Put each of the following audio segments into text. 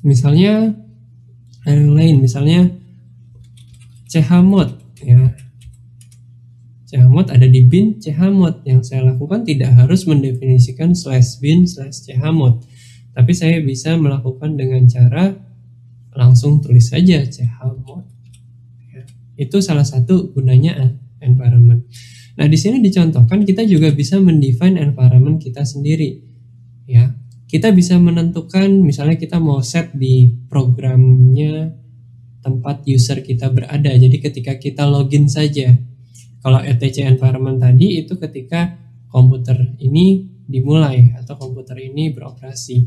Misalnya yang lain, misalnya chmod ya. Chmod ada di bin chmod. Yang saya lakukan tidak harus mendefinisikan /bin/chmod, tapi saya bisa melakukan dengan cara langsung tulis saja chmod ya. Itu salah satu gunanya environment. Nah, di sini dicontohkan kita juga bisa mendefine environment kita sendiri ya. Kita bisa menentukan, misalnya kita mau set di programnya tempat user kita berada. Jadi ketika kita login saja, kalau etc environment tadi itu ketika komputer ini dimulai atau komputer ini beroperasi.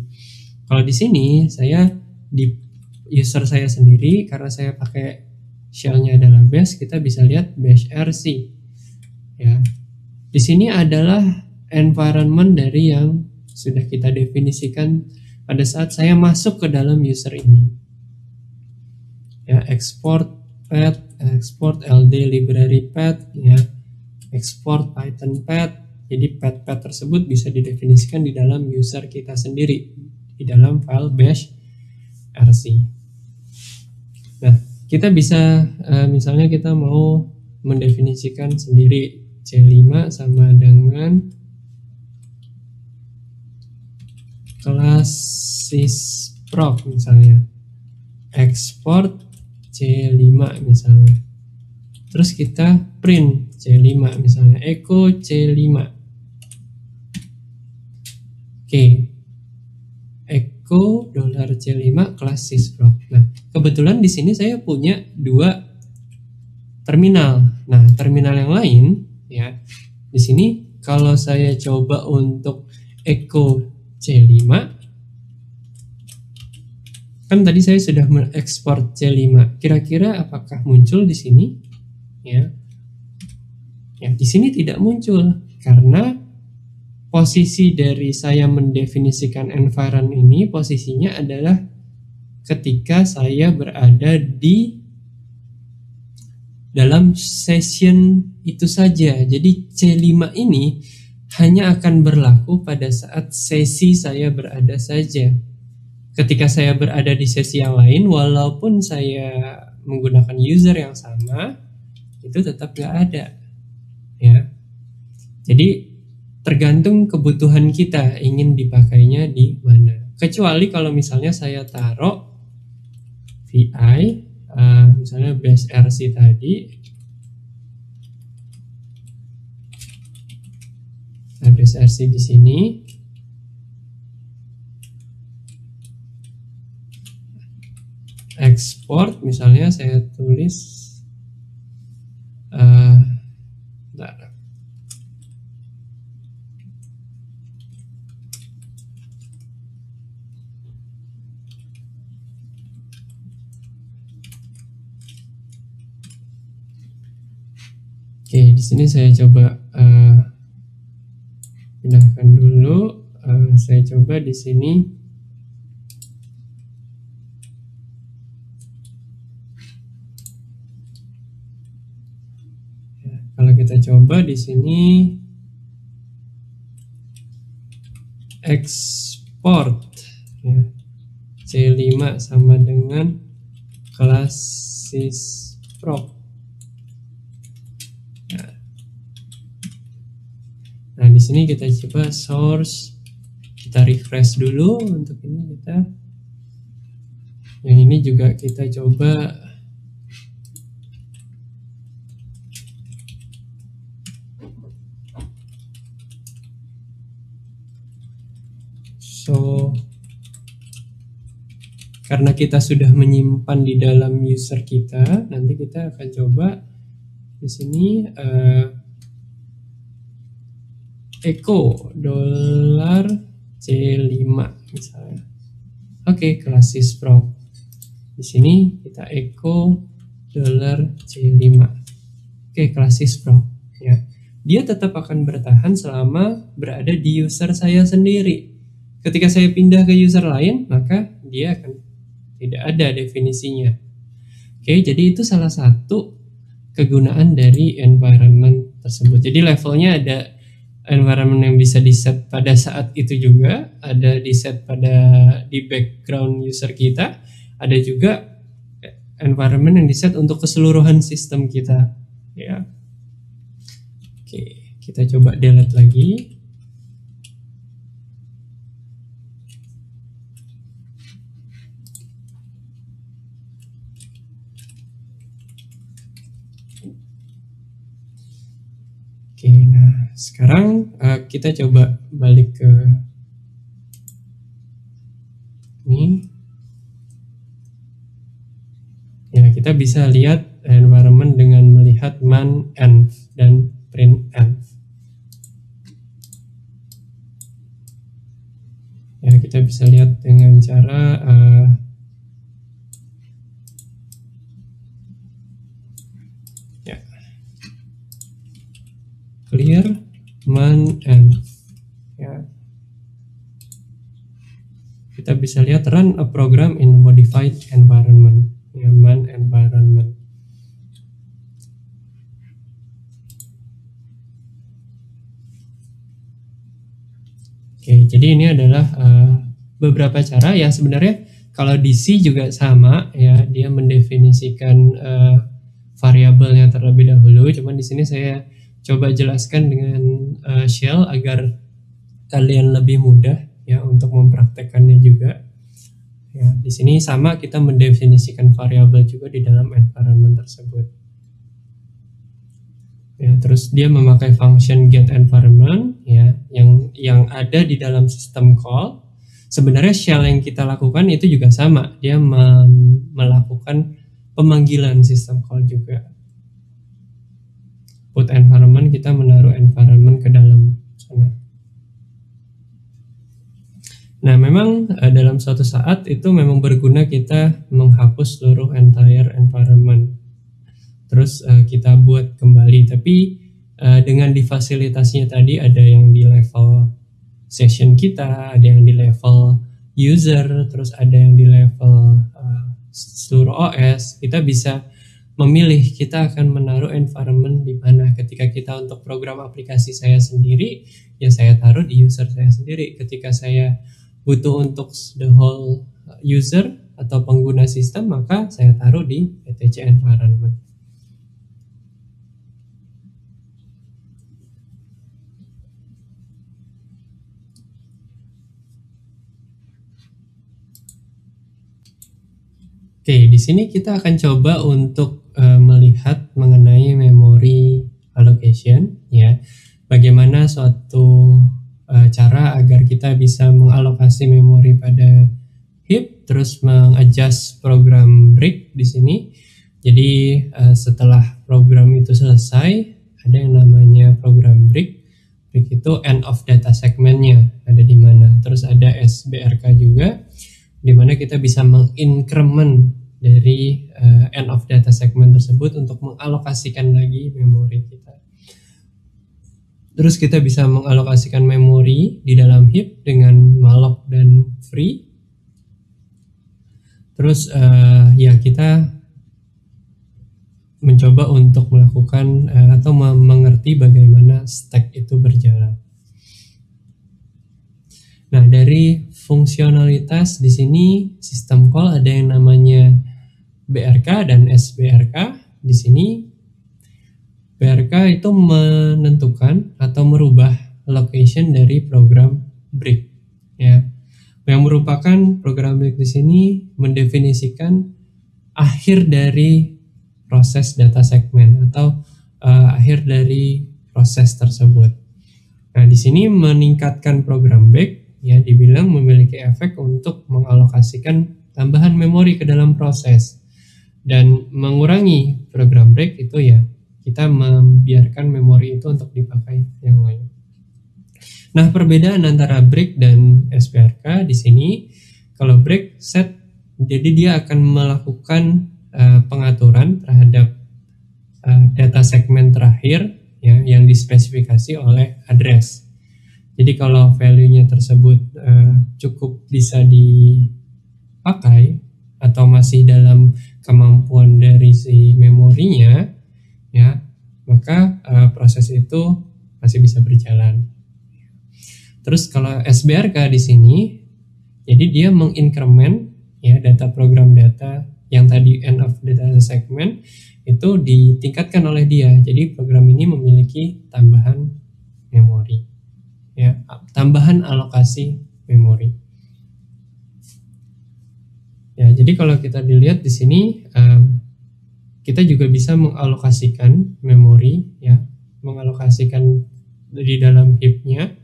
Kalau di sini saya di user saya sendiri, karena saya pakai shell-nya adalah bash, kita bisa lihat bash rc ya. Di sini adalah environment dari yang sudah kita definisikan pada saat saya masuk ke dalam user ini ya. Export path, export ld library path ya, export python path. Jadi path tersebut bisa didefinisikan di dalam user kita sendiri di dalam file bash rc. Nah, kita bisa misalnya kita mau mendefinisikan sendiri C5 sama dengan kelas sysproc misalnya, export C5 misalnya, terus kita print C5 misalnya, echo C5. Oke, echo $C5 kelas sysproc. Nah, kebetulan di sini saya punya dua terminal. Nah, terminal yang lain ya, di sini kalau saya coba untuk echo C5, kan tadi saya sudah mengekspor C5. Kira-kira apakah muncul di sini? Ya, di sini tidak muncul karena posisi dari saya mendefinisikan environment ini, posisinya adalah ketika saya berada di dalam session itu saja. Jadi C5 ini hanya akan berlaku pada saat sesi saya berada saja. Ketika saya berada di sesi yang lain, walaupun saya menggunakan user yang sama, itu tetap gak ada ya. Jadi tergantung kebutuhan kita ingin dipakainya di mana. Kecuali kalau misalnya saya taruh vi misalnya bash rc tadi, bash rc di sini, export misalnya saya tulis oke, di sini saya coba pindahkan dulu. Saya coba di sini ya, kalau kita coba di sini export ya, C5 sama dengan kelas sysproc. Nah, di sini kita coba source, kita refresh dulu untuk ini kita. Yang ini juga kita coba karena kita sudah menyimpan di dalam user kita, nanti kita akan coba di sini echo $C5 misalnya. Oke, kelas sysproc. Di sini kita echo $C5. Oke, kelas sysproc ya. Dia tetap akan bertahan selama berada di user saya sendiri. Ketika saya pindah ke user lain, maka dia akan tidak ada definisinya. Oke, jadi itu salah satu kegunaan dari environment tersebut. Jadi levelnya ada environment yang bisa di set pada saat itu juga, ada di set di background user kita, ada juga environment yang di set untuk keseluruhan sistem kita, ya. Oke, kita coba delete lagi. Oke, nah sekarang kita coba balik ke ini. Ya, kita bisa lihat environment dengan melihat man, env, dan print env. Ya, kita bisa lihat dengan cara clear man env, ya. Kita bisa lihat run a program in modified environment, ya, man environment. Oke, jadi ini adalah beberapa cara, ya. Sebenarnya kalau di C juga sama, ya, dia mendefinisikan variabelnya terlebih dahulu. Cuman di sini saya coba jelaskan dengan shell agar kalian lebih mudah, ya, untuk mempraktekkannya juga. Ya, di sini sama, kita mendefinisikan variabel juga di dalam environment tersebut. Ya, terus dia memakai function get environment, ya, yang ada di dalam sistem call. Sebenarnya shell yang kita lakukan itu juga sama, dia melakukan pemanggilan sistem call juga. Put environment, kita menaruh environment ke dalam sana. Nah, memang dalam suatu saat itu memang berguna kita menghapus seluruh entire environment, terus kita buat kembali. Tapi dengan difasilitasinya tadi, ada yang di level session kita, ada yang di level user, terus ada yang di level seluruh OS. Kita bisa memilih kita akan menaruh environment di mana. Ketika kita untuk program aplikasi saya sendiri, ya saya taruh di user saya sendiri. Ketika saya butuh untuk the whole user atau pengguna sistem, maka saya taruh di etc environment. Oke, di sini kita akan coba untuk melihat mengenai memory allocation, ya. Bagaimana suatu cara agar kita bisa mengalokasi memori pada heap, terus mengadjust program break di sini. Jadi setelah program itu selesai, ada yang namanya program break. Break itu end of data segmentnya ada di mana. Terus ada SBRK juga, di mana kita bisa mengincrement dari end of data segment tersebut untuk mengalokasikan lagi memori kita. Terus kita bisa mengalokasikan memori di dalam heap dengan malloc dan free. Terus ya, kita mencoba untuk melakukan atau mengerti bagaimana stack itu berjalan. Nah, dari fungsionalitas di sini sistem call ada yang namanya BRK dan SBRK. Di sini BRK itu menentukan atau merubah location dari program break, ya. Yang merupakan program break di sini mendefinisikan akhir dari proses data segmen atau akhir dari proses tersebut. Nah, di sini meningkatkan program break, ya, dibilang memiliki efek untuk mengalokasikan tambahan memori ke dalam proses, dan mengurangi program break itu, ya, kita membiarkan memori itu untuk dipakai yang lain. Nah, perbedaan antara break dan SBRK di sini, kalau break set, jadi dia akan melakukan pengaturan terhadap data segmen terakhir, ya, yang dispesifikasi oleh address. Jadi kalau value-nya tersebut cukup bisa dipakai atau masih dalam kemampuan dari si memorinya, ya, maka proses itu masih bisa berjalan. Terus kalau SBRK di sini, jadi dia mengincrement ya data program data yang tadi end of data segment itu ditingkatkan oleh dia. Jadi program ini memiliki tambahan memori, ya, tambahan alokasi memori. Ya, jadi kalau kita dilihat di sini, kita juga bisa mengalokasikan memori, ya, mengalokasikan di dalam heap-nya.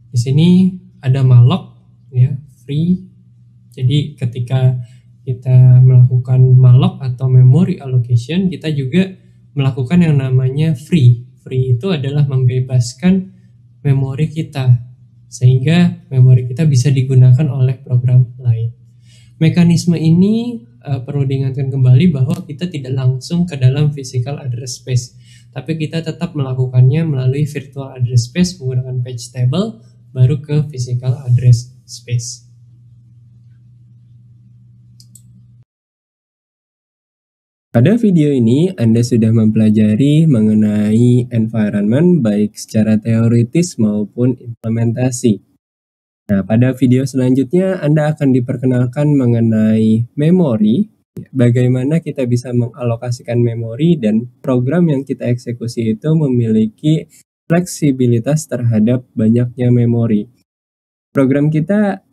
Di sini ada malloc, ya, free. Jadi ketika kita melakukan malloc atau memory allocation, kita juga melakukan yang namanya free. Free itu adalah membebaskan memori kita sehingga memori kita bisa digunakan oleh program lain. Mekanisme ini perlu diingatkan kembali bahwa kita tidak langsung ke dalam physical address space, tapi kita tetap melakukannya melalui virtual address space menggunakan page table baru ke physical address space. Pada video ini, Anda sudah mempelajari mengenai environment baik secara teoritis maupun implementasi. Nah, pada video selanjutnya Anda akan diperkenalkan mengenai memori, bagaimana kita bisa mengalokasikan memori dan program yang kita eksekusi itu memiliki fleksibilitas terhadap banyaknya memori. Program kita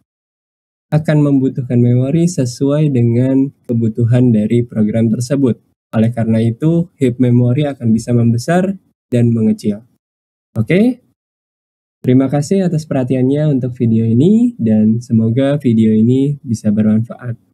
akan membutuhkan memori sesuai dengan kebutuhan dari program tersebut. Oleh karena itu, heap memori akan bisa membesar dan mengecil. Oke? Terima kasih atas perhatiannya untuk video ini dan semoga video ini bisa bermanfaat.